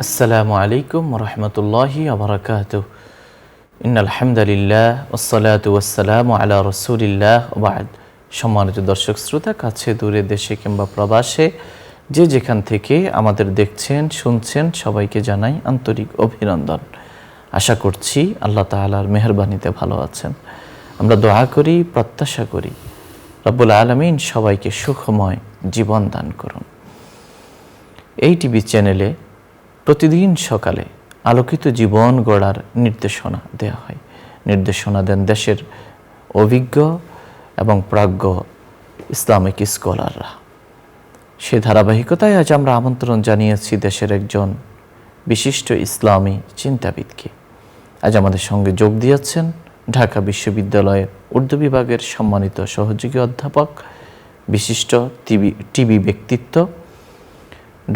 আসসালামু আলাইকুম রহমতুল্লাহি আবরাকাতুহ। ইন্নাল হামদুলিল্লাহ ওয়াসসালাতু ওয়াসসালামু আলা রাসূলিল্লাহ ওয়া বা'দ। সম্মানিত দর্শক শ্রোতা, কাছে দূরে, দেশে কিংবা প্রবাসে যে যেখান থেকে আমাদের দেখছেন শুনছেন, সবাইকে জানাই আন্তরিক অভিনন্দন। আশা করছি আল্লাহ তাআলার মেহেরবানিতে ভালো আছেন। আমরা দোয়া করি, প্রত্যাশা করি রব্বুল আলামিন সবাইকে সুখময় জীবন দান করুন। এই টিভি চ্যানেলে প্রতিদিন সকালে আলোকিত জীবন গড়ার নির্দেশনা দেওয়া হয়। নির্দেশনা দেন দেশের অভিজ্ঞ এবং প্রাজ্ঞ ইসলামিক স্কলাররা। সে ধারাবাহিকতায় আজ আমরা আমন্ত্রণ জানিয়েছি দেশের একজন বিশিষ্ট ইসলামী চিন্তাবিদকে। আজ আমাদের সঙ্গে যোগ দিয়েছেন ঢাকা বিশ্ববিদ্যালয়ের উর্দু বিভাগের সম্মানিত সহযোগী অধ্যাপক, বিশিষ্ট টিভি ব্যক্তিত্ব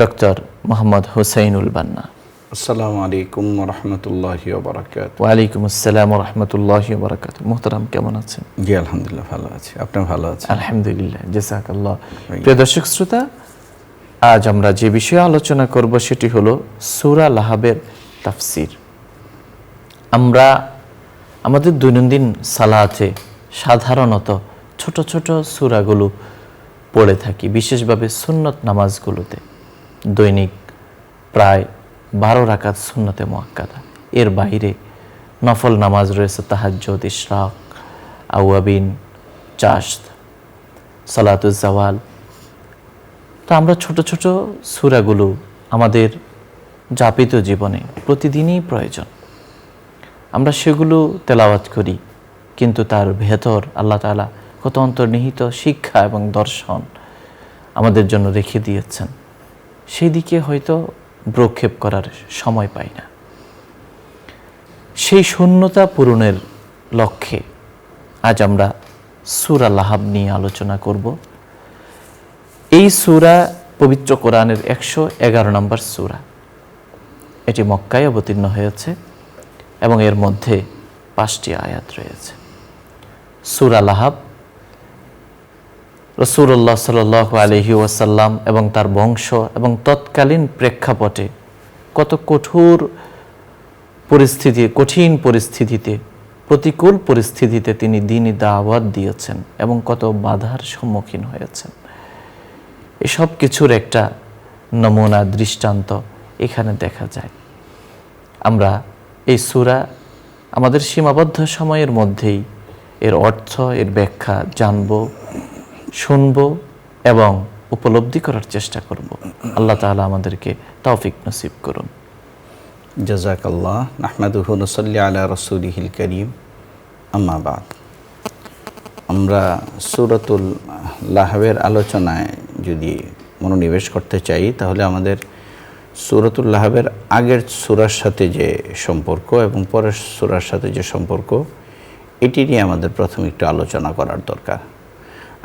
ডক্টর মোহাম্মদ হুসাইনুল বান্না। আসসালামু আলাইকুম রহমতুল্লাহি ওয়া বারাকাতুহু। ওয়ালাইকুম আসসালাম রহমতুল্লাহি ওয়া বারাকাতুহু। মুহতারাম, কেমন আছেন? জি আলহামদুলিল্লাহ ভালো আছি। আপনি ভালো আছেন? আলহামদুলিল্লাহ, জাযাকাল্লাহ। প্রিয় দর্শক শ্রোতা, আজ আমরা যে বিষয়ে আলোচনা করব সেটি হলো সূরা লাহাবের তাফসীর। আমরা আমাদের দৈনন্দিন সালাতে সাধারণত ছোট ছোট সূরাগুলো পড়ে থাকি, বিশেষভাবে সুন্নত নামাজগুলোতে। দৈনিক প্রায় 12 রাকাত সুন্নতে মুআক্কাদা। এর বাইরে নফল নামাজ রয়েছে তাহাজ্জুদ, ইশরাক, আওয়াবিন, চাশত, সালাতুজ জাওয়াল। তো আমরা ছোট ছোট সূরাগুলো আমাদের যাপিত জীবনে প্রতিদিনই প্রয়োজন। আমরা সেগুলো তেলাওয়াত করি, কিন্তু তার ভেতর আল্লাহ তাআলা কত অন্তর্নিহিত শিক্ষা এবং দর্শন আমাদের জন্য রেখে দিয়েছেন, সেই দিকে হয়তো ভ্রুক্ষেপ করার সময় পাই না। সেই শূন্যতা পূরণের লক্ষ্যে আজ আমরা সূরা লাহাব নিয়ে আলোচনা করব। এই সূরা পবিত্র কোরআনের 111 নম্বর সূরা। এটি মক্কায় অবতীর্ণ হয়েছে এবং এর মধ্যে 5টি আয়াত রয়েছে। সূরা লাহাব রাসূলুল্লাহ সাল্লাল্লাহু আলাইহি ওয়াসাল্লাম এবং তার বংশ এবং তৎকালীন প্রেক্ষাপটে কত কঠিন পরিস্থিতিতে, প্রতিকূল পরিস্থিতিতে তিনি দ্বীনি দাওয়াত দিয়েছেন এবং কত বাধার সম্মুখীন হয়েছেন। এসব কিছুর একটা নমুনা দৃষ্টান্ত এখানে দেখা যায়। আমরা এই সূরা আমাদের সীমাবদ্ধ সময়ের মধ্যেই এর অর্থ, এর ব্যাখ্যা জানব, শুনব এবং উপলব্ধি করার চেষ্টা করব। আল্লাহ তাআলা আমাদেরকে তৌফিক নসিব করুন। জাযাকাল্লাহ। নাহমাদুহু ওয়া নুসাল্লি আলা রাসূলিহিল কারীম, আম্মা বাদ। আমরা সূরাতুল লাহাবের আলোচনায় যদি মনোনিবেশ করতে চাই, তাহলে আমাদের সূরাতুল লাহাবের আগের সূরার সাথে যে সম্পর্ক এবং পরের সূরার সাথে যে সম্পর্ক, এটি নিয়ে আমাদের প্রথমে একটু আলোচনা করার দরকার।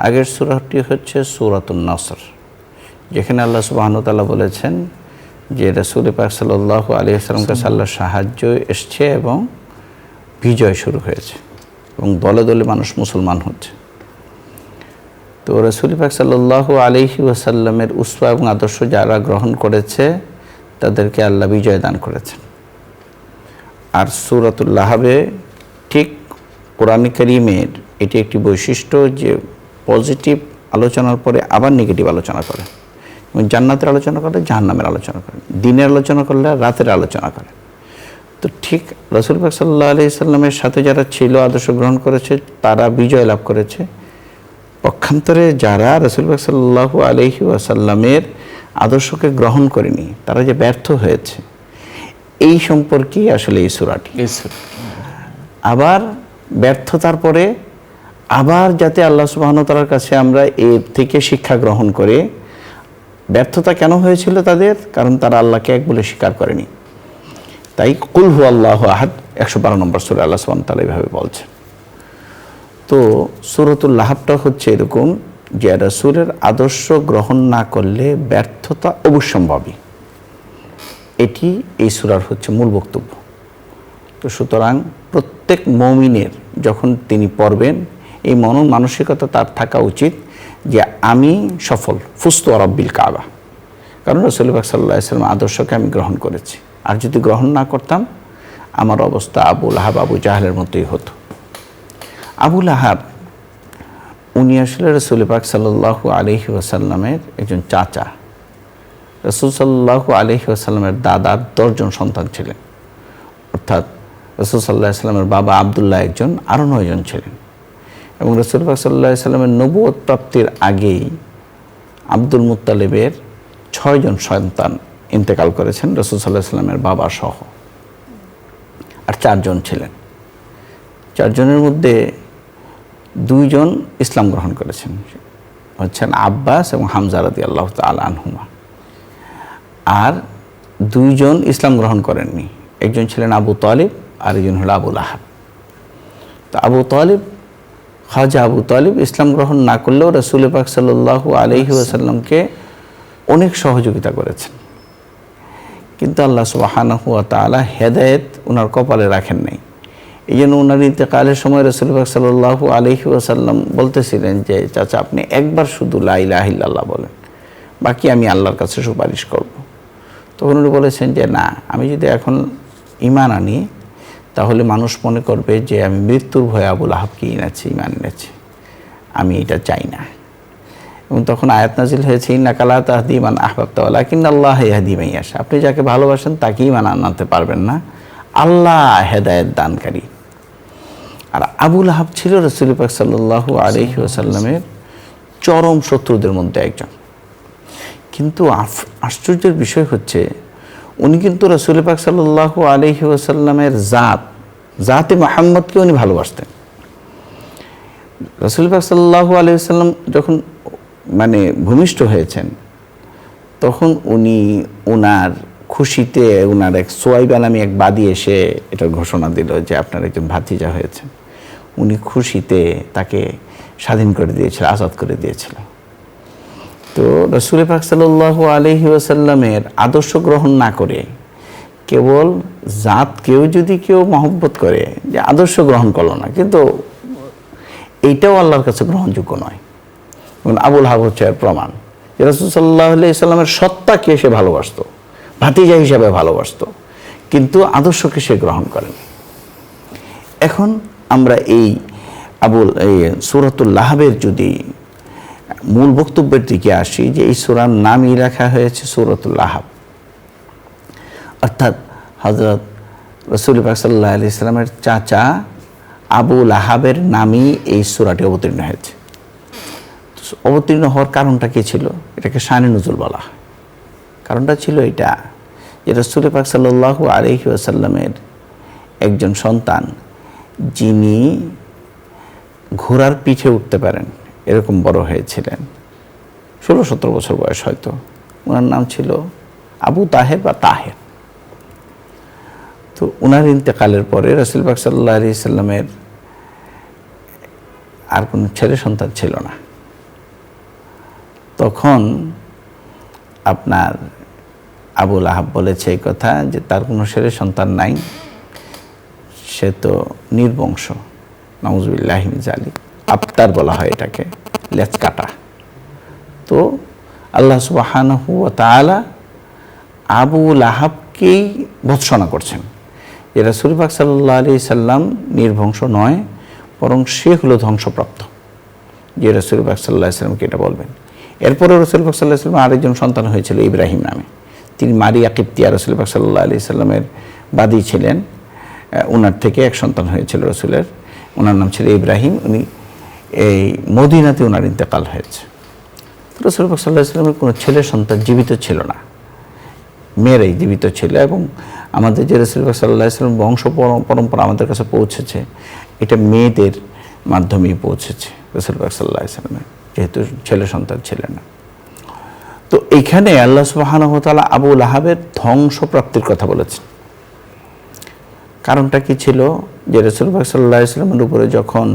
আগের সূরাটি হচ্ছে সূরাতুন নসর, যেখানে আল্লাহ সুবহানাহু ওয়া তাআলা বলেছেন যে রাসূল পাক সাল্লাল্লাহু আলাইহি ওয়াসাল্লামকে আল্লাহর সাহায্য এসছে এবং বিজয় শুরু হয়েছে এবং দলে দলে মানুষ মুসলমান হচ্ছে। তো রাসূল পাক সাল্লাল্লাহু আলাইহি ওয়াসাল্লামের উসওয়া এবং আদর্শ যারা গ্রহণ করেছে তাদেরকে আল্লাহ বিজয় দান করেছেন। আর সূরাতুল লাহাবে ঠিক কোরআন কারীমের এটি একটি বৈশিষ্ট্য যে পজিটিভ আলোচনার পরে আবার নেগেটিভ আলোচনা করে, এবং জান্নাতের আলোচনা করে, জাহান্নামের আলোচনা করে, দিনের আলোচনা করলে রাতের আলোচনা করে। তো ঠিক রাসূল পাক সাল্লাল্লাহু আলাইহি সাল্লামের সাথে যারা ছিল, আদর্শ গ্রহণ করেছে, তারা বিজয় লাভ করেছে। পক্ষান্তরে যারা রাসূল পাক সাল্লাল্লাহু আলাইহি ওয়াসাল্লামের আদর্শকে গ্রহণ করেনি, তারা যে ব্যর্থ হয়েছে, এই সম্পর্কেই আসলে এই সূরাটি। আবার ব্যর্থতার পরে আবার যাতে আল্লাহ সুবহানাহু ওয়া তাআলার কাছে আমরা এর থেকে শিক্ষা গ্রহণ করে, ব্যর্থতা কেন হয়েছিল তাদের? কারণ তারা আল্লাহকে এক বলে স্বীকার করেনি। তাই কুল হুয়াল্লাহু আহাদ 112 নম্বর সূরা আল্লাহ সুবহানাহু ওয়া তাআলা এভাবে বলছেন। তো সূরাতুল লাহাবটা হচ্ছে এরকম যে রাসূলের আদর্শ গ্রহণ না করলে ব্যর্থতা অবশ্যম্ভাবী। এটি এই সূরার হচ্ছে মূল বক্তব্য। তো সুতরাং প্রত্যেক মুমিনের যখন তিনি পড়বেন, এই মানসিকতা তার থাকা উচিত যে আমি সফল, ফুস্তু রাব্বিল কাবা। কারণ রাসূল পাক সাল্লাল্লাহু আলাইহি ওয়াসাল্লাম আদর্শকে আমি গ্রহণ করেছি। আর যদি গ্রহণ না করতাম আমার অবস্থা আবু লাহাব আবু জাহলের মতোই হতো। আবু লাহাব উনি আসলে রাসূল পাক সাল্লাল্লাহু আলাইহি ওয়াসাল্লামের একজন চাচা। রাসূল সাল্লাল্লাহু আলাইহি ওয়াসাল্লামের দাদার 10 জন সন্তান ছিলেন, অর্থাৎ রাসূল সাল্লাল্লাহু আলাইহি ওয়াসাল্লামের বাবা আব্দুল্লাহ একজন, আরও 9 জন ছিলেন। এবং রাসূল পাক সাল্লাল্লাহু আলাইহি ওয়াসাল্লামের নবুয়ত প্রাপ্তির আগেই আব্দুল মুত্তালিবের 6 জন সন্তান ইন্তেকাল করেছেন রাসূল সাল্লাল্লাহু আলাইহি ওয়াসাল্লামের বাবা সহ, আর 4 জন ছিলেন। 4 জনের মধ্যে 2 জন ইসলাম গ্রহণ করেছেন, হচ্ছেন আব্বাস এবং হামজা রাদিয়াল্লাহু তাআলা আনহুমা। আর 2 জন ইসলাম গ্রহণ করেননি, একজন ছিলেন আবু তালিব আর একজন হলো আবু লাহাব। তো আবু তালিব, খাজা আবু তালিব ইসলাম গ্রহণ না করলেও রাসূল পাক সাল্লাল্লাহু আলাইহি ওয়াসাল্লামকে অনেক সহযোগিতা করেছেন, কিন্তু আল্লাহ সুবহানাহু ওয়া তাআলা হেদায়েত ওনার কপালে রাখেন নাই। এই জন্য ওনার ইন্তেকালের সময় রাসূল পাক সাল্লাল্লাহু আলাইহি ওয়াসাল্লাম বলতেছিলেন যে চাচা আপনি একবার শুধু লা ইলাহা ইল্লাল্লাহ বলেন, বাকি আমি আল্লাহর কাছে সুপারিশ করব। তখন উনি বলেছেন যে না, আমি যদি এখন ঈমান আনি তাহলে মানুষ মনে করবে যে আমি মৃত্যুর ভয়ে আবু লাহাবকে ঈমান এনেছি, আমি এটা চাই না। এবং তখন আয়াত নাজিল হয়েছে ইন্নাকা লা তাহদি মান আহবাবতা ওয়ালাকিন্নাল্লাহা ইয়াহদি মান ইয়াশা, আপনি যাকে ভালোবাসেন তাকে ঈমান আনাতে পারবেন না, আল্লাহ হেদায়েত দানকারী। আর আবু লাহাব ছিল রাসূল পাক সাল্লাল্লাহু আলাইহি ওয়াসাল্লামের চরম শত্রুদের মধ্যে একজন। কিন্তু আশ্চর্যের বিষয় হচ্ছে উনি কিন্তু রাসূল পাক সাল্লাল্লাহু আলাইহি ওয়াসাল্লামের জাতে মুহাম্মদকে উনি ভালোবাসতেন। রাসূল পাক সাল্লাল্লাহু আলাইহি ওয়াসাল্লাম যখন ভূমিষ্ঠ হয়েছেন তখন উনি ওনার খুশিতে ওনার এক সোয়াইবা নামে এক বাদী এসে এটা ঘোষণা দিল যে আপনার একজন ভাতিজা হয়েছে। উনি খুশিতে তাকে স্বাধীন করে দিয়েছিল, আজাদ করে দিয়েছিল। তো রাসূল পাক সাল্লাল্লাহু আলাইহি ওয়াসাল্লামের আদর্শ গ্রহণ না করে কেবল জাতকেও যদি কেউ মহব্বত করে যে আদর্শ গ্রহণ করলো না, কিন্তু এইটাও আল্লাহর কাছে গ্রহণযোগ্য নয়। এবং আবুল লাহাব হচ্ছে এর প্রমাণ যে রাসূল সাল্লাল্লাহু আলাইহি ওয়াসাল্লামের সত্তাকে সে ভালোবাসতো, ভাতিজা হিসাবে ভালোবাসতো, কিন্তু আদর্শকে সে গ্রহণ করেন। এখন আমরা এই সূরাতুল লাহাবের যদি মূল বক্তব্যের দিকে আসি, যে এই সূরার নামই রাখা হয়েছে সূরাতুল লাহাব, অর্থাৎ হযরত রাসূল পাক সাল্লাল্লাহু আলাইহি ওয়াসাল্লামের চাচা আবু লাহাবের নামই এই সূরাটি অবতীর্ণ হয়েছে। অবতীর্ণ হওয়ার কারণটা কি ছিল? এটাকে শানে নুজুল বলা হয়। কারণটা ছিল এটা যে রাসূল পাক সাল্লাল্লাহু আলাইহি ওয়াসাল্লামের একজন সন্তান যিনি ঘোড়ার পিঠে উঠতে পারেন এরকম বড় হয়েছিলেন, 16-17 বছর বয়স হয়তো। ওনার নাম ছিল আবু তাহের বা তাহের। তো ওনার ইন্তেকালের পরে রাসূল পাক সাল্লাল্লাহু আলাইহি ওয়াসাল্লামের আর কোনো ছেলে সন্তান ছিল না। তখন আপনার আবু লাহাব বলেছে এই কথা যে তার কোনো ছেলে সন্তান নাই, সে তো নির্বংশ, নাউযুবিল্লাহি মিন যালিক, আবতার বলা হয় এটাকে, লেজ কাটা। তো আল্লাহ সুবহানাহু ওয়া তাআলা আবু লাহাবকেই ভৎসনা করছেন যে রাসূল পাক সাল্লাল্লাহু আলাইহি সাল্লাম নির্বংশ নয়, বরং সে হলো ধ্বংসপ্রাপ্ত, যে রাসূল পাক সাল্লাল্লাহু আলাইহি সাল্লামকে এটা বলবেন। এরপরে রাসূল পাক সাল্লাল্লাহু আলাইহি সাল্লাম আরেকজন সন্তান হয়েছিল ইব্রাহিম নামে, তিনি মারিয়া কিপ্তিয়া রাসূল পাক সাল্লাল্লাহু আলাইহি সাল্লামের বাদী ছিলেন, ওনার থেকে এক সন্তান হয়েছিল রাসূলের, ওনার নাম ছিল ইব্রাহিম। উনি এই মদিনাতে ওনার ইন্তেকাল হয়েছে। তো রাসূল পাক সাল্লাল্লাহু আলাইহি সাল্লামের কোনো ছেলে সন্তান জীবিত ছিল না, মেয়েরাই জীবিত ছিল। এবং আমাদের যে রাসূল পাক সাল্লাল্লাহু আলাইহি সাল্লাম বংশ পরম্পরা আমাদের কাছে পৌঁছেছে, এটা মেয়েদের মাধ্যমেই পৌঁছেছে রাসূল পাক সাল্লাল্লাহু আলাইহি সাল্লামের, যেহেতু ছেলে সন্তান ছিলেন না। তো এইখানে আল্লাহ সুবহানাহু ওয়া তাআলা আবু লাহাবের ধ্বংসপ্রাপ্তির কথা বলেছেন। কারণটা কি ছিল? যে রাসূল পাক সাল্লাল্লাহু আলাইহি সাল্লামের উপরে যখন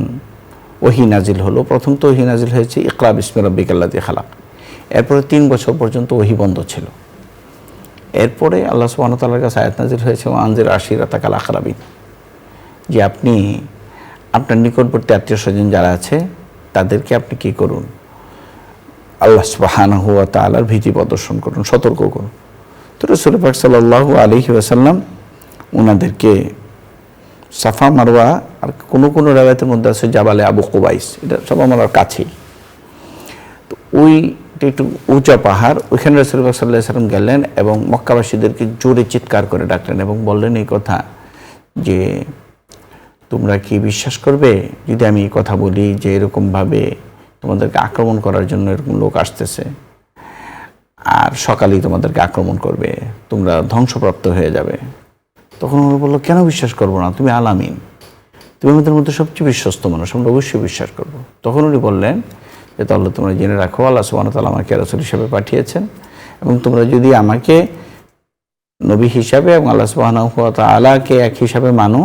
ওহী নাজিল হলো, প্রথম তো ওহী নাজিল হয়েছে ইকরা বিসমি রাব্বিকাল্লাযী খালাক, এরপরে 3 বছর পর্যন্ত ওহী বন্ধ ছিল। এরপরে আল্লাহ সুবহানাহু ওয়া তাআলার কাছে আয়াত নাজিল হয়েছে আনজির আশিরাতাকাল আকরাবিন, যে আপনি আপনার নিকটবর্তী আত্মীয় স্বজন যারা আছে তাদেরকে আপনি কি করুন, আল্লাহ সুবহানাহু ওয়া তাআলার ভীতি প্রদর্শন করুন, সতর্ক করুন। তো রাসূল পাক সাল্লাল্লাহু আলাইহি ওয়াসাল্লাম ওনাদেরকে সাফা মারওয়া, আর কোনো রাওয়ায়াতের মধ্যে আছে জাবালে আবু কুবাইস, এটা সাফা মারওয়ার কাছেই। তো ওইটা একটু উঁচা পাহাড়, ওইখানে রাসূল পাক সাল্লাল্লাহু আলাইহি ওয়াসাল্লাম গেলেন এবং মক্কাবাসীদেরকে জোরে চিৎকার করে ডাকলেন এবং বললেন এই কথা যে, তোমরা কি বিশ্বাস করবে যদি আমি এই কথা বলি যে এরকমভাবে তোমাদেরকে আক্রমণ করার জন্য এরকম লোক আসতেছে, আর সকালেই তোমাদেরকে আক্রমণ করবে, তোমরা ধ্বংসপ্রাপ্ত হয়ে যাবে? তখন ওরা বললো, কেন বিশ্বাস করবো না, তুমি আলামিন, তুমি আমাদের মধ্যে সবচেয়ে বিশ্বস্ত মানুষ, আমরা অবশ্যই বিশ্বাস করবো। তখন উনি বললেন যে তাহলে তোমরা জেনে রাখো আল্লাহ সুবহানাহু ওয়া তাআলা আমাকে রাসূল হিসেবে পাঠিয়েছেন, এবং তোমরা যদি আমাকে নবী হিসাবে এবং আল্লাহ সুবহানাহু ওয়া তাআলাকে এক হিসাবে মানো,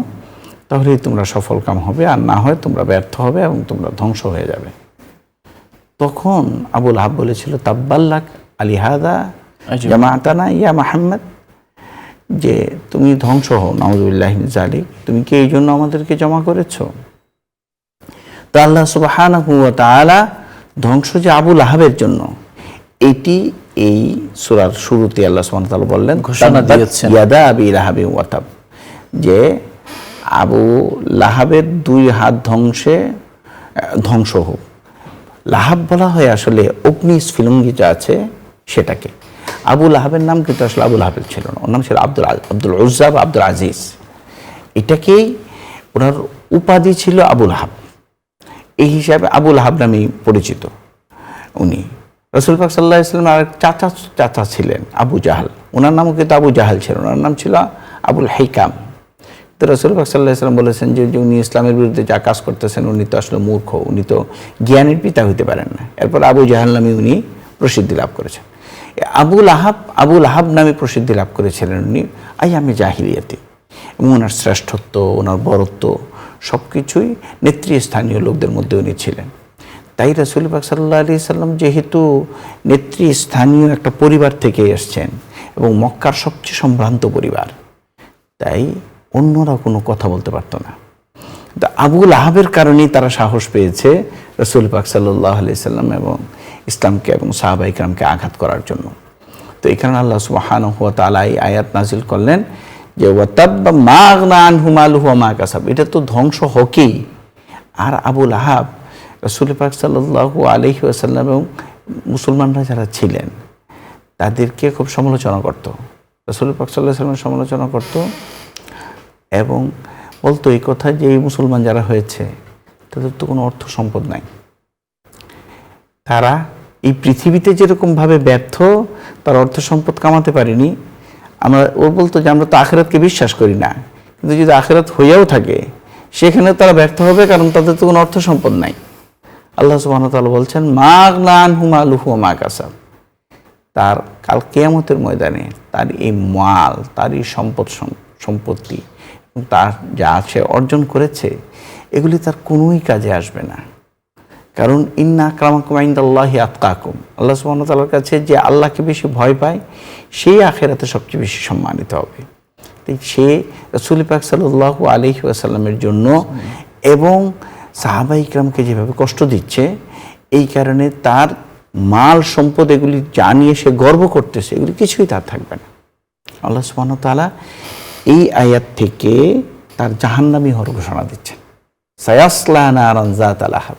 তাহলেই তোমরা সফল কাম হবে, আর না হয় তোমরা ব্যর্থ হবে এবং তোমরা ধ্বংস হয়ে যাবে। তখন আবু লাহাব বলেছিল, তাব্বাল্লাক আলিহাদা জামাআতানা ইয়া মুহাম্মদ, যে তুমি ধ্বংস হও, নাউযুবিল্লাহি মিন যালিক, তুমি কি এই জন্য আমাদেরকে জমা করেছো? তো আল্লাহ সুবহানাহু ওয়া তাআলা ধ্বংস যে আবু লাহাবের জন্য, এটি এই সূরার শুরুতে আল্লাহ সুবহানাহু ওয়া তাআলা বললেন, ঘোষণা দিয়েছেন ইয়াদা আবি লাহাবি ওয়া তাব, যে আবু লাহাবের দুই হাত ধ্বংস হোক। লাহাব বলা হয় আসলে অগ্নিস্ফুলিঙ্গ যা আছে সেটাকে। আবু লাহাবের নাম কিন্তু আসলে আবু লাহাবের ছিল না, ওর নাম ছিল আব্দুল উজ্জা বা আব্দুল আজিজ। এটাকেই ওনার উপাধি ছিল আবু লাহাব, এই হিসাবে আবু লাহাব নামেই পরিচিত উনি। রাসূল পাক সাল্লাল্লাহু আলাইহি ওয়াসাল্লাম আর চাচা ছিলেন আবু জাহাল, ওনার নামও কিন্তু আবু জাহাল ছিল, ওনার নাম ছিল আবুল হাইকাম। তো রাসূল পাক সাল্লাল্লাহু আলাইহি ওয়াসাল্লাম বলেছেন যে উনি ইসলামের বিরুদ্ধে যা কাজ করতেছেন, উনি তো আসলে মূর্খ, উনি তো জ্ঞানের পিতা হইতে পারেন না। এরপর আবু জাহাল নামে উনি প্রসিদ্ধি লাভ করেছেন। আবু লাহাব নামে প্রসিদ্ধি লাভ করেছিলেন উনি আইয়ামে জাহিলিয়াতে, এবং ওনার শ্রেষ্ঠত্ব, ওনার বরত্ব সব কিছুই নেতৃস্থানীয় লোকদের মধ্যে উনি ছিলেন। তাই রাসূল পাক সাল্লাল্লাহু আলাইহি ওয়াসাল্লাম যেহেতু নেতৃস্থানীয় একটা পরিবার থেকে এসছেন এবং মক্কার সবচেয়ে সম্ভ্রান্ত পরিবার, তাই অন্যরা কোনো কথা বলতে পারতো না। আবু লাহাবের কারণেই তারা সাহস পেয়েছে রাসূল পাক সাল্লাল্লাহু আলাইহি ওয়াসাল্লাম এবং ইসলামকে এবং সাহাবায়ে কেরামকে আঘাত করার জন্য। তো এখানে আল্লাহ সুবহানাহু ওয়া তাআলা এই আয়াত নাযিল করলেন যে ওয়াতাব্বা মা আগনা আনহু মালুহু ওয়া মা কাসাব, এটা তো ধ্বংস হকেই। আর আবু লাহাব রাসূল পাক সাল্লাল্লাহু আলাইহি ওয়াসাল্লাম এবং মুসলমানরা যারা ছিলেন তাদেরকে খুব সমালোচনা করত, রাসূল পাক সাল্লাল্লাহু আলাইহি ওয়াসাল্লাম সমালোচনা করত এবং বলতো এই কথা যে এই মুসলমান যারা হয়েছে তাদের তো কোনো অর্থ সম্পদ নাই, তারা এই পৃথিবীতে যেরকমভাবে ব্যর্থ, তার অর্থ সম্পদ কামাতে পারেনি। ও বলতো যে আমরা তো আখিরাতকে বিশ্বাস করি না, কিন্তু যদি আখিরাত হইয়াও থাকে সেখানে তারা ব্যর্থ হবে, কারণ তাদের তো কোনো অর্থ সম্পদ নাই। আল্লাহ সুবহানাহু ওয়া তাআলা বলছেন মা আগনা আনহু মালুহু ওয়া মা কাসাব, তার কাল কিয়ামতের ময়দানে তার এই মাল, তার এই সম্পত্তি, তার যা সে অর্জন করেছে, এগুলি তার কোনোই কাজে আসবে না। কারণ ইন্না আক্রামাকুম ইনদাল্লাহি আতকাকুম, আল্লাহ সুবহানাহু ওয়া তাআলার কাছে যে আল্লাহকে বেশি ভয় পায় সেই আখিরাতে সবচেয়ে বেশি সম্মানিত হবে। তাই সে রাসূল পাক সাল্লাল্লাহু আলাইহি ওয়াসাল্লামের জন্য এবং সাহাবায়ে কিরামকে যেভাবে কষ্ট দিচ্ছে, এই কারণে তার মাল সম্পদ এগুলি জানিয়ে সে গর্ব করতেছে, এগুলি কিছুই তার থাকবে না। আল্লাহ সুবহানাহু ওয়া তাআলা এই আয়াত থেকে তার জাহান্নামী হওয়ার ঘোষণা দিচ্ছেন। সায়াসলা নারান যাতা লাহাব,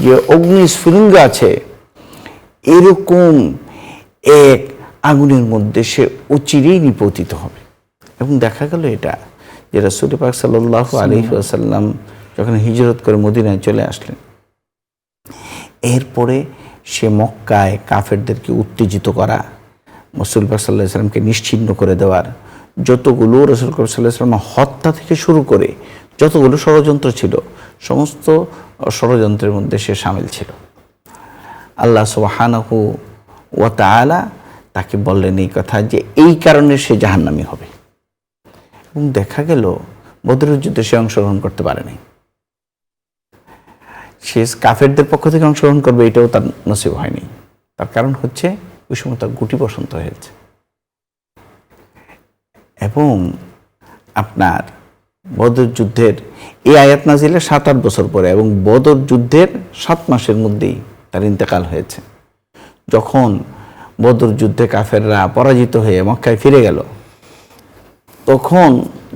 যে অগ্নিস্ফুলিঙ্গ আছে এরকম এক আগুনের মধ্যে সে অচিরেই নিপতিত হবে। এবং দেখা গেল এটা যে রাসূল পাক সাল্লাল্লাহু আলাইহি ওয়াসাল্লাম যখন হিজরত করে মদিনায় চলে আসলেন, এরপরে সে মক্কায় কাফেরদেরকে উত্তেজিত করা, রাসূল পাক সাল্লাল্লাহু আলাইহি ওয়াসাল্লামকে নিশ্চিহ্ন করে দেওয়ার যতগুলো রাসূল পাক সাল্লাল্লাহু আলাইহি ওয়াসাল্লাম হত্যা থেকে শুরু করে যতগুলো ষড়যন্ত্র ছিল, সমস্ত ষড়যন্ত্রের মধ্যে সে শামিল ছিল। আল্লাহ সুবহানাহু ওয়া তাআলা তাকে বললেন এই কথা যে এই কারণে সে জাহান্নামী হবে। এবং দেখা গেল বদরের যুদ্ধে সে অংশগ্রহণ করতে পারেনি, সে কাফেরদের পক্ষ থেকে অংশগ্রহণ করবে এটাও তার নসিব হয়নি। তার কারণ হচ্ছে ওই সময় তার গুটি বসন্ত হয়েছে। এবং আপনার বদর যুদ্ধের এই আয়াত নাজিলের 7-8 বছর পরে এবং বদর যুদ্ধের 7 মাসের মধ্যেই তার ইন্তেকাল হয়েছে। যখন বদর যুদ্ধে কাফেররা পরাজিত হয়ে মক্কায় ফিরে গেল, তখন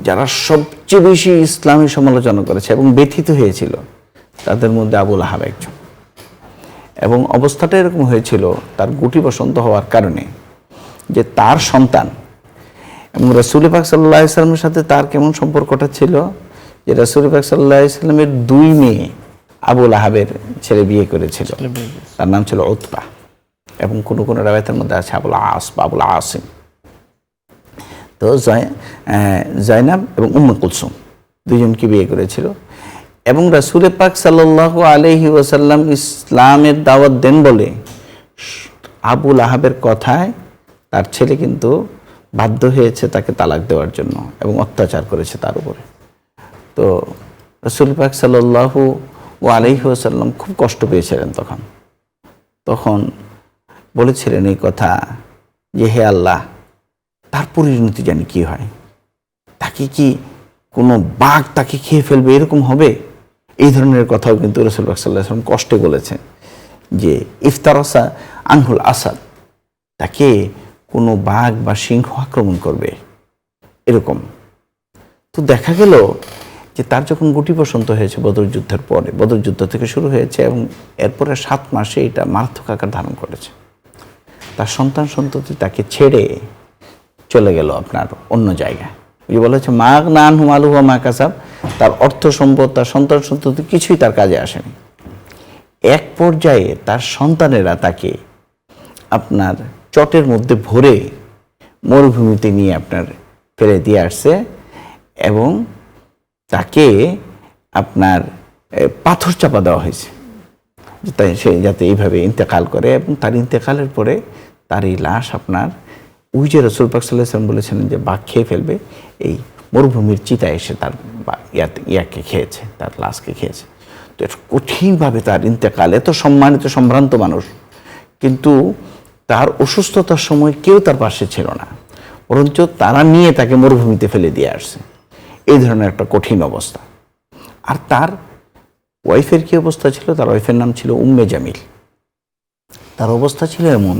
যারা সবচেয়ে বেশি ইসলামী সমালোচনা করেছে এবং ব্যথিত হয়েছিল তাদের মধ্যে আবু লাহাব একজন। এবং অবস্থাটা এরকম হয়েছিল তার গুটি বসন্ত হওয়ার কারণে, যে তার সন্তান এবং রাসূল পাক সাল্লাল্লাহু আলাইহি ওয়াসাল্লামের সাথে তার কেমন সম্পর্কটা ছিল, যে রাসূল পাক সাল্লাল্লাহু আলাইহি ওয়াসাল্লামের 2 মেয়ে আবু লাহাবের ছেলে বিয়ে করেছিল। তার নাম ছিল উতবা এবং কোনো কোনো রাওয়ায়াতের মধ্যে আছে আবুল আস বা আবুল আসিম। তো জাইনাব এবং উম্মে কুলসুম দুজনকে বিয়ে করেছিল। এবং রাসূল পাক সাল্লাল্লাহু আলাইহি ওয়াসাল্লাম ইসলামের দাওয়াত দেন বলে আবু লাহাবের কথায় তার ছেলে কিন্তু বাধ্য হয়েছে তাকে তালাক দেওয়ার জন্য এবং অত্যাচার করেছে তার উপরে। তো রাসূল পাক সাল্লাল্লাহু আলাইহি ওয়াসাল্লাম খুব কষ্ট পেয়েছিলেন। তখন বলেছিলেন এই কথা যে, হে আল্লাহ, তার পরিণতি জানি কি হয়, তাকে কি কোনো বাঘ তাকে খেয়ে ফেলবে এরকম হবে? এই ধরনের কথাও কিন্তু রাসূল পাক সাল্লাল্লাহু আলাইহি ওয়াসাল্লাম কষ্টে বলেছেন যে ইফতারাসা আনহুল আসাদ, তাকে কোনো বাঘ বা সিংহ আক্রমণ করবে এরকম। তো দেখা গেল যে তার যখন গুটি বসন্ত হয়েছে বদর যুদ্ধের পরে, বদর যুদ্ধ থেকে শুরু হয়েছে এবং এরপরে 7 মাসে এটা মারাত্মক আকার ধারণ করেছে। তার সন্তান সন্ততি তাকে ছেড়ে চলে গেল আপনার অন্য জায়গায়। ওই যে বলা হচ্ছে মাগ না আনহু মালুহু ওয়া মা কাসাব, তার অর্থ সম্পদ তার সন্তান সন্ততি কিছুই তার কাজে আসেনি। এক পর্যায়ে তার সন্তানেরা তাকে আপনার চটের মধ্যে ভরে মরুভূমিতে নিয়ে আপনার ফেলে দিয়ে আসছে এবং তাকে আপনার পাথর চাপা দেওয়া হয়েছে তাই সে যাতে এইভাবে ইন্তেকাল করে। এবং তার ইন্তেকালের পরে তার এই লাশ আপনার ওই যে রাসূল পাক সাল্লাল্লাহু আলাইহি ওয়াসাল্লাম বলেছিলেন যে বাঘ খেয়ে ফেলবে, এই মরুভূমির চিতায় এসে তার ইয়াকে খেয়েছে, তার লাশকে খেয়েছে। তো এটা কঠিনভাবে তার ইন্তেকাল। এত সম্মানিত সম্ভ্রান্ত মানুষ, কিন্তু তার অসুস্থতার সময় কেউ তার পাশে ছিল না, বরঞ্চ তারা নিয়ে তাকে মরুভূমিতে ফেলে দিয়ে আসছে। এই ধরনের একটা কঠিন অবস্থা। আর তার ওয়াইফের কী অবস্থা ছিল? তার ওয়াইফের নাম ছিল উম্মে জামিল। তার অবস্থা ছিল এমন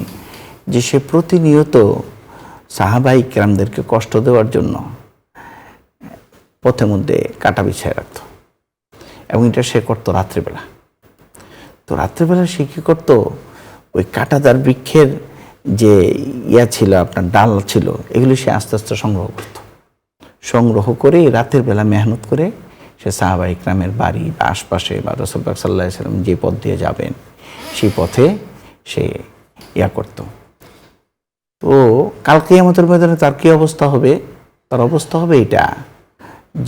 যে সে প্রতিনিয়ত সাহাবাই কেরামদেরকে কষ্ট দেওয়ার জন্য পথের মধ্যে কাটা বিছায় রাখত এবং এটা সে করতো রাত্রিবেলা। তো রাত্রিবেলা সে কী করতো, ওই কাঁটাদার বৃক্ষের যে ছিল আপনার ডাল ছিল, এগুলি সে আস্তে আস্তে সংগ্রহ করে রাতের বেলা মেহনত করে সে সাহাবা ইকরামের বাড়ি বা আশপাশে বা রাসূল পাক সাল্লাল্লাহু আলাইহি ওয়াসাল্লাম যে পথ দিয়ে যাবেন সেই পথে সে করত। তো কাল কিয়ামতের ময়দানে তার কী অবস্থা হবে? তার অবস্থা হবে এটা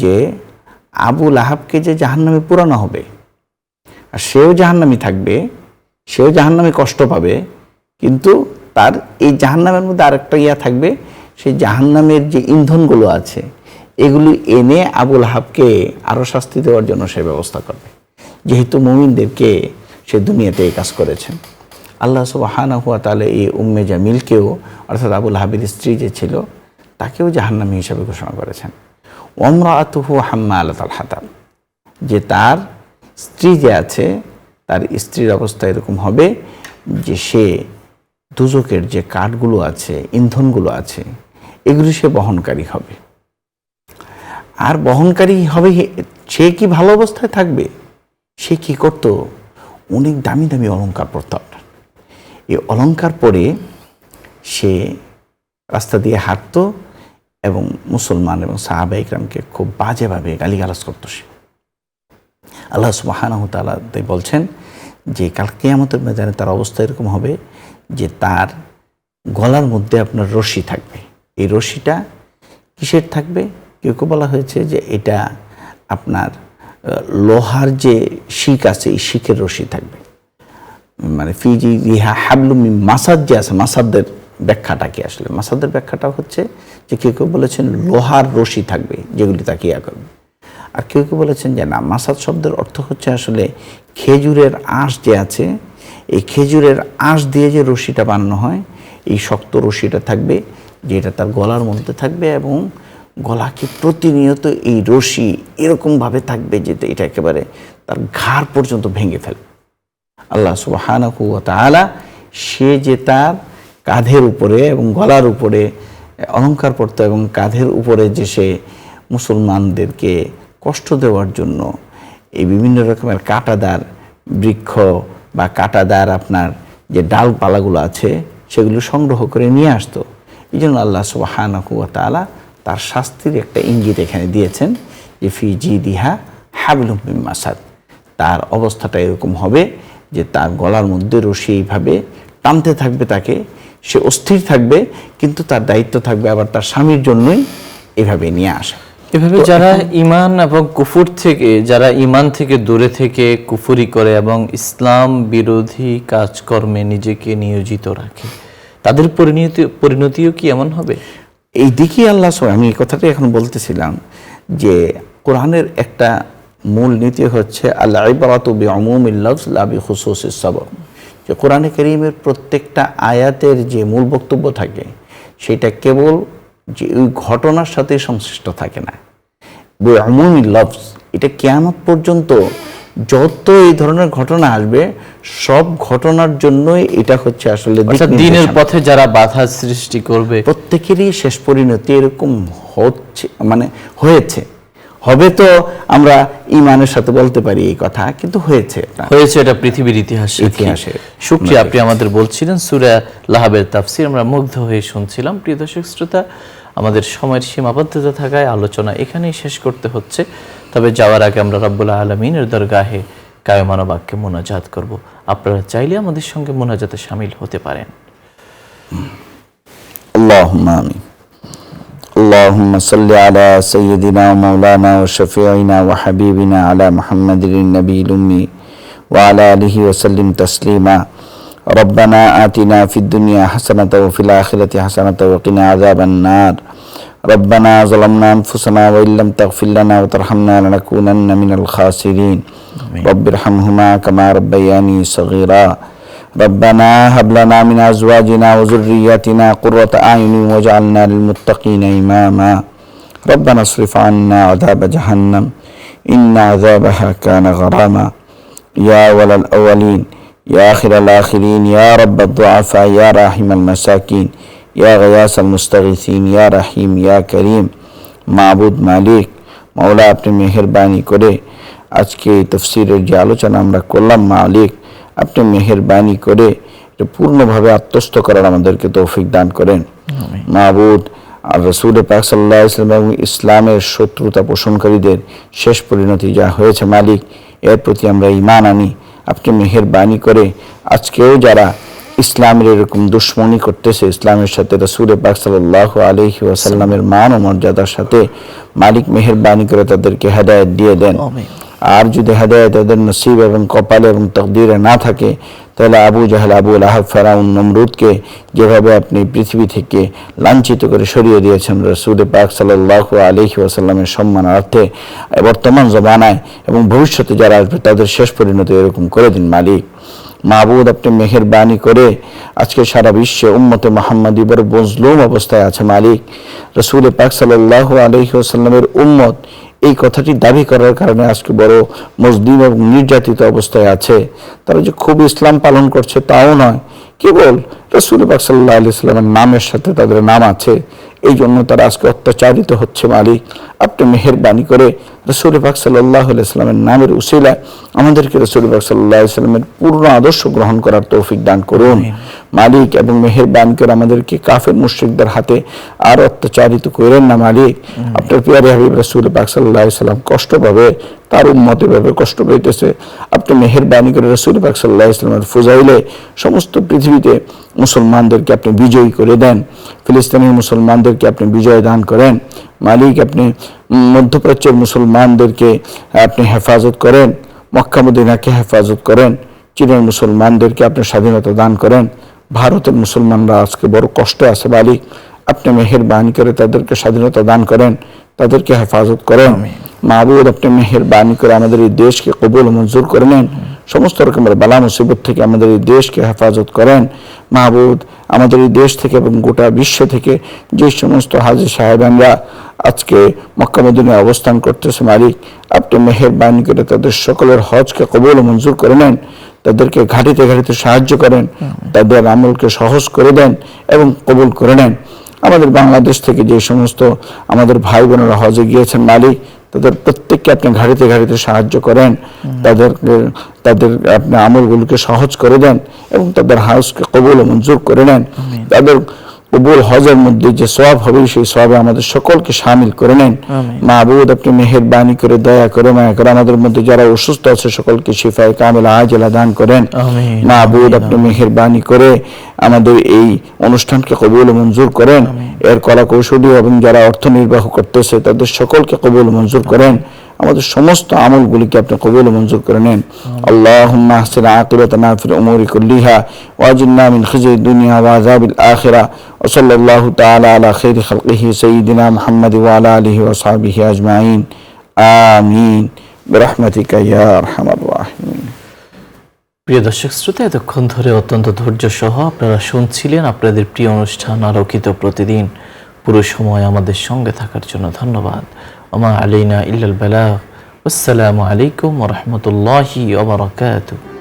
যে আবু লাহাবকে যে জাহান্নামে পোড়ানো হবে আর সেও জাহান্নামী থাকবে, সেও জাহান্নামে কষ্ট পাবে, কিন্তু তার এই জাহান্নামের মধ্যে আরেকটা থাকবে, সেই জাহান্নামের যে ইন্ধনগুলো আছে এগুলি এনে আবু লাহাবকে আরও শাস্তি দেওয়ার জন্য সে ব্যবস্থা করবে, যেহেতু মুমিনদেরকে সে দুনিয়াতে এই কাজ করেছেন। আল্লাহ সুবহানাহু ওয়া তাআলা এই উম্মে জামিলকেও, অর্থাৎ আবু লাহাবের স্ত্রী যে ছিল, তাকেও জাহান্নামী হিসাবে ঘোষণা করেছেন। ওয়ামরাআতুহু হাম্মালাতাল হাতাব, যে তার স্ত্রী যে আছে তার স্ত্রীর অবস্থা এরকম হবে যে সে দুজকের যে কাঠগুলো আছে, ইন্ধনগুলো আছে, এগুলি সে বহনকারী হবে। আর বহনকারী হবে সে কি ভালো অবস্থায় থাকবে? সে কি করত? অনেক দামি দামি অলংকার পরত। আপনার এই অলংকার পরে সে রাস্তা দিয়ে হাঁটত এবং মুসলমান এবং সাহাবা ইকরামকে খুব বাজেভাবে গালিগালাজ করত সে। আল্লাহ সুবহানাহু ওয়া তাআলা তাই বলছেন যে কাল কিয়ামতের ময়দানে তার অবস্থা এরকম হবে যে তার গলার মধ্যে আপনার রশি থাকবে। এই রশিটা কিসের থাকবে? কেউ কেউ বলা হয়েছে যে এটা আপনার লোহার যে শিক আছে, এই শিকের রশি থাকবে। মানে ফিজি রিহা হাবলুম মিন মাসাদ যে আছে, মাসাদের ব্যাখ্যাটা কি আসলে? মাসাদের ব্যাখ্যাটা হচ্ছে যে কেউ কেউ বলেছেন লোহার রশি থাকবে যেগুলি তাকে করবে, আর কেউ কেউ বলেছেন যে না, মাসাদ শব্দের অর্থ হচ্ছে আসলে খেজুরের আঁশ যে আছে, এই খেজুরের আঁশ দিয়ে যে রশিটা বানানো হয়, এই শক্ত রশিটা থাকবে, যেটা তার গলার মধ্যে থাকবে এবং গলাকে প্রতিনিয়ত এই রশি এরকমভাবে থাকবে যে এটা একেবারে তার ঘাড় পর্যন্ত ভেঙে ফেলবে। আল্লাহ সুবহানাহু ওয়া তাআলা সে যে তার কাঁধের উপরে এবং গলার উপরে অলংকার পরত এবং কাঁধের উপরে যে সে মুসলমানদেরকে কষ্ট দেওয়ার জন্য এই বিভিন্ন রকমের কাঁটাদার বৃক্ষ বা কাঁটাদার আপনার যে ডালপালাগুলো আছে সেগুলো সংগ্রহ করে নিয়ে আসতো। এই জন্য আল্লাহ সুবহানাহু ওয়া তাআলা তার শাস্তির একটা ইঙ্গিত এখানে দিয়েছেন যে ফি জিদিহা হাবলুম মিন মাসাদ, তার অবস্থাটা এরকম হবে যে তার গলার মধ্যে রশি এইভাবে টানতে থাকবে, তাকে সে অস্থির থাকবে, কিন্তু তার দায়িত্ব থাকবে আবার তার স্বামীর জন্যই এভাবে নিয়ে আসা। এভাবে যারা ঈমান এবং কুফর থেকে, যারা ঈমান থেকে দূরে থেকে কুফরি করে এবং ইসলাম বিরোধী কাজকর্মে নিজেকে নিয়োজিত রাখে, তাদের পরিণতিও কি এমন হবে? এই দিকে আল্লাহ, আমি এই কথাটাই এখন বলতেছিলাম যে কোরআনের একটা মূল নীতি হচ্ছে আল ইবরাতু বিউমুমিল লাফজ লা বিখুসুসিস সাবাব, যে কোরআনে কারীমের প্রত্যেকটা আয়াতের যে মূল বক্তব্য থাকে সেটা কেবল যে ওই ঘটনার সাথে সংশ্লিষ্ট থাকে না। বিউমুমিল লাফজ, এটা কিয়ামত পর্যন্ত যত এই ধরনের ঘটনা আসবে সব ঘটনার জন্যই এটা হচ্ছে আসলে দ্বীনের পথে যারা বাধা সৃষ্টি করবে প্রত্যেকেরই শেষ পরিণতি এরকম হচ্ছে, মানে হয়েছে। হবে তো আমরা ঈমানের সাথে বলতে পারি এই কথা, কিন্তু হয়েছে এটা পৃথিবীর ইতিহাসে। শুকরিয়া, আপনি আমাদের বলছিলেন সূরা লাহাবের তাফসীর, আমরা মুগ্ধ হয়ে শুনছিলাম। প্রিয় দর্শক শ্রোতা, আমাদের সময়ের সীমাবদ্ধতা থাকায় আলোচনা এখানেই শেষ করতে হচ্ছে। তবে যাওয়ার আগে আমরা রব্বুল আলামিনের দরগাহে কায়মানা বাক্যে মোনাজাত করব। আপনারা চাইলে আমাদের সঙ্গে মোনাজাতে শামিল হতে পারেন। আল্লাহুম্মা আমিন। اللهم صل على سيدنا ومولانا وشفيعنا وحبيبنا على محمد النبي الأمي وعلى آله وسلم تسليما. ربنا آتنا في الدنيا حسنة وفي الآخرة حسنة وقنا عذاب النار. ربنا ظلمنا أنفسنا وإن لم تغفر لنا وترحمنا لنكونن من الخاسرين. رب ارحمهما كما ربياني صغيرا. ربنا هب لنا من أزواجنا وذرياتنا قرة أعين واجعلنا للمتقين إماما. ربنا اصرف عنا عذاب جهنم إن عذابها كان غراما. يا أول الأولين يا آخر الآخرين يا رب الضعفاء يا راحم المساكين يا غياث المستغيثين يا رحيم يا كريم. মাবুদ মালিক মাওলা, আপনি মেহেরবানি করে আজকে এই তাফসীরের যে আলোচনা আমরা করলাম, মালিক আপনি মেহেরবানি করে এটা পূর্ণভাবে আত্মস্থ করার আমাদেরকে তৌফিক দান করেন। মাবুদ, আর রাসূল পাক সাল্লাল্লাহু আলাইহি ওয়াসাল্লাম এবং ইসলামের শত্রুতা পোষণকারীদের শেষ পরিণতি যা হয়েছে মালিক, এর প্রতি আমরা ঈমান আনি। আপনি মেহেরবানি করে আজকেও যারা ইসলামের এরকম দুশ্মনী করতেছে, ইসলামের সাথে রাসূল পাক সাল্লাল্লাহু আলাইহি ওয়াসাল্লামের মান ও মর্যাদার সাথে, মালিক মেহেরবানি করে তাদেরকে হেদায়েত দিয়ে দেন। আর যদি হেদায়েত তাদের নসিব এবং কপালে এবং তকদিরে না থাকে, তাহলে আবু জাহেল, আবু লাহাব, ফেরাউন, নমরুদকে যেভাবে আপনি পৃথিবী থেকে লাঞ্ছিত করে সরিয়ে দিয়েছেন রাসূল পাক সাল্লাল্লাহু আলাইহি ওয়াসাল্লামের সম্মানার্থে, বর্তমান জমানায় এবং ভবিষ্যতে যারা আসবে তাদের শেষ পরিণতি এরকম করে দিন মালিক। মাবুদ, আপনি মেহেরবানি করে আজকে সারা বিশ্বে উম্মতে মুহাম্মাদি বড় মজলুম অবস্থায় আছে মালিক। রাসূল পাক সাল্লাল্লাহু আলাইহি ওয়াসাল্লামের উম্মত এই কথাটি দাবি করার কারণে আজকে বড় মজলুম এবং নির্যাতিত অবস্থায় আছে। তারা যে খুব ইসলাম পালন করছে তাও নয়, কেবল রাসূল পাক সাল্লাল্লাহু আলাইহি ওয়াসাল্লামের নামের সাথে তাদের নাম আছে, এই জন্য তারা আজকে অত্যাচারিত হচ্ছে মালিক। আপনি মেহেরবানি করে রাসূল পাক সাল্লাল্লাহু আলাইহি ওয়াসাল্লামের নামের উসিলায় আমাদেরকে রাসূল পাক সাল্লাল্লাহু আলাইহি ওয়াসাল্লামের পূর্ণ আদর্শ গ্রহণ করার তৌফিক দান করুন মালিক, এবং মেহেরবানি করে আমাদেরকে কাফের মুশরিকদের হাতে আর অত্যাচারিত করেন না মালিক। আপনার প্রিয় হাবিব রাসূল পাক সাল্লাল্লাহু আলাইহি ওয়াসাল্লাম কষ্ট পাবে, তার উম্মত এভাবে কষ্ট পেতেছে, আপনি মেহেরবানি করে রাসূল পাক সাল্লাল্লাহু আলাইহি ওয়াসাল্লামের ফুজাইলে সমস্ত পৃথিবীতে মুসলমানদেরকে আপনি বিজয়ী করে দেন। ফিলিস্তিনের মুসলমানদেরকে আপনি বিজয় দান করেন মালিক। আপনি মধ্যপ্রাচ্যের মুসলমানদেরকে আপনি হেফাজত করেন, মক্কা মদিনাকে হেফাজত করেন, চীনের মুসলমানদেরকে আপনি স্বাধীনতা দান করেন। ভারতের মুসলমানরা আজকে বড় কষ্টে আছে মালিক, আপনি মেহেরবানি করে তাদেরকে স্বাধীনতা দান করেন, তাদেরকে হেফাজত করেন। মাবুদ, আপনি মেহেরবানি করে আমাদের এই দেশকে কবুল মঞ্জুর করে নেন, সমস্ত রকমের বালা মুসিবত থেকে আমাদের এই দেশকে হেফাজত করেন। মাহবুদ, আমাদের এই দেশ থেকে এবং গোটা বিশ্ব থেকে যে সমস্ত হাজী সাহেবানরা আজকে মক্কা মদিনায় অবস্থান করতেছে মালিক, আপনি মেহেরবানি করে তাদের সকলের হজকে কবুল মঞ্জুর করে নেন, তাদেরকে ঘাটিতে ঘাটিতে সাহায্য করেন, তাদের আমলকে সহজ করে দেন এবং কবুল করে নেন। আমাদের বাংলাদেশ থেকে যে সমস্ত আমাদের ভাই বোনেরা হজে গিয়েছেন মালিক, তাদের প্রত্যেককে আপনি ঘাটিতে ঘাটিতে সাহায্য করেন, তাদের আপনি আমলগুলোকে সহজ করে দেন এবং তাদের হজকে কবুল ও মঞ্জুর করে নেন। তাদের কবুল হজের মধ্যে যে সওয়াব হবে সেই সওয়াবে আমাদের সকলকে শামিল করে নেন। মাহবুদ আপনি মেহেরবানি করে, দয়া করে, মায়া করে আমাদের মধ্যে যারা অসুস্থ আছে সকলকে শিফায়ে কামিলা আজেলা দান করেন। মাহবুদ আপনি মেহেরবানি করে আমাদের এই অনুষ্ঠানকে কবুল ও মঞ্জুর করেন। এর কলা কৌশলী এবং যারা অর্থ নির্বাহ করতেছে তাদের সকলকে কবুল ও মঞ্জুর করেন। আমাদের সমস্ত আমলগুলিকে আপনি কবুল ও মঞ্জুর করে নেন। আল্লাহুম্মা আহসিন আকিবাতানা ফিল উমুরি কুল্লিহা ওয়া আজিরনা মিন খিজি দুনিয়া ওয়া আযাবিল আখিরা ওয়া সাল্লাল্লাহু তাআলা আলা খাইরি খালকিহি সাইয়্যিদিনা মুহাম্মাদ ওয়া আলা আলিহি ওয়া সাহবিহি আজমাইন। আমিন বিরহমাতিকা ইয়া আরহামার রাহিমিন। প্রিয় দর্শক শ্রোতা, এতক্ষণ ধরে অত্যন্ত ধৈর্য সহ আপনারা শুনছিলেন আপনাদের প্রিয় অনুষ্ঠান আলোকিত প্রতিদিন। পুরো সময় আমাদের সঙ্গে থাকার জন্য ধন্যবাদ। ওমা আলাইনা ইল্লাল বালাগ। আসসালামু আলাইকুম ওয়া রাহমাতুল্লাহি ওয়া বারাকাতুহু।